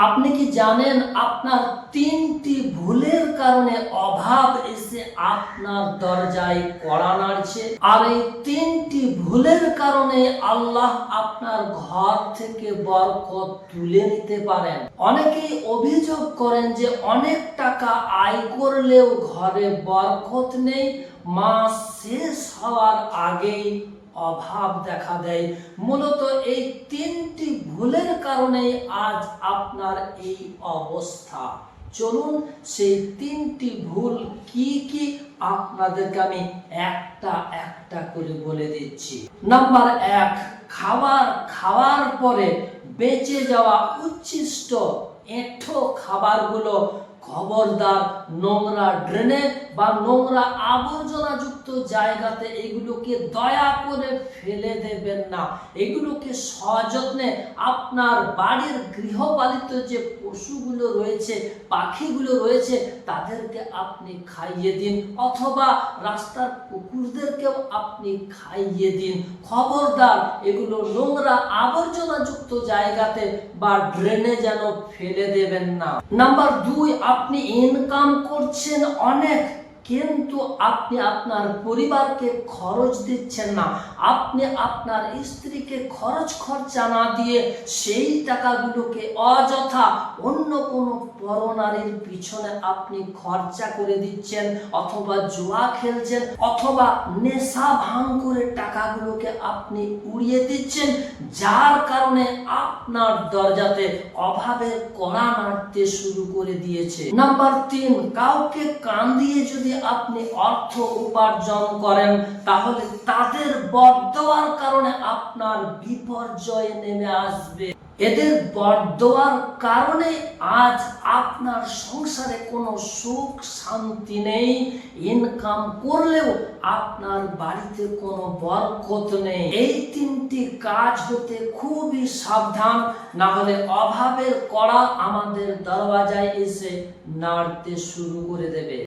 আপনি কি জানেন আপনার ৩টি ভুলের কারণে অভাব এসে আপনার দরজায় কড়া নাড়ছে? আর এই ৩টি ভুলের কারণে আল্লাহ আপনার ঘর থেকে বরকত তুলে নিতে পারেন। অনেকেই অভিযোগ করেন যে অনেক টাকা আয় করলেও ঘরে বরকত নেই, মাস শেষ হওয়ার আগেই অভাব দেখা দেয়। মূলত এই ৩টি ভুলের কারণে আজ আপনার এই অবস্থা। চলুন সেই ৩টি ভুল কি কি আপনাদেরকে আমি একটা একটা করে বলে দিচ্ছি। নাম্বার ১, খাওয়ার পরে বেঁচে যাওয়া উচ্ছিষ্ট এঁঠো খাবারগুলো খবরদার নোংরা ড্রেনে বা নোংরা আবর্জনাযুক্ত জায়গাতে এগুলোকে দয়া করে ফেলে দেবেন না। এগুলোকে সযত্নে আপনার বাড়ির গৃহপালিত যে পশুগুলো রয়েছে, পাখিগুলো রয়েছে, তাদেরকে আপনি খাইয়ে দিন, অথবা রাস্তার কুকুরদেরকেও আপনি খাইয়ে দিন। খবরদার এগুলো নোংরা আবর্জনাযুক্ত জায়গাতে বা ড্রেনে যেন ফেলে দেবেন না। নাম্বার ২, আপনি ইনকাম করছেন অনেক, কিন্তু আপনি আপনার পরিবারকে খরচ দিচ্ছেন না। আপনি আপনার স্ত্রীকে খরচা না দিয়ে সেই টাকাগুলোকে অযথা অন্য কোনো পরনারীর পিছনে আপনি খরচা করে দিচ্ছেন, অথবা জুয়া খেলছেন, অথবা নেশা ভাঙ করে টাকাগুলোকে আপনি উড়িয়ে দিচ্ছেন, যার কারণে আপনার দরজাতে অভাবের কড়া নাড়তে শুরু করে দিয়েছে। নাম্বার ৩, কাউকে কান দিয়ে যদি আপনি অর্থ উপার্জন করেন, তাহলে তাদের বদদোয়ার কারণে আপনার বিপর্যয় নেমে আসবে। এদের বদদোয়ার কারণে আজ আপনার সংসারে কোনো সুখ শান্তি নেই। ইনকাম করলেও আপনার বাড়িতে কোনো বরকত নেই। এই ৩টি কাজ হতে খুবই সাবধান, না হলে অভাবের কড়া আমাদের দরওয়াজায় এসে নাড়তে শুরু করে দেবে।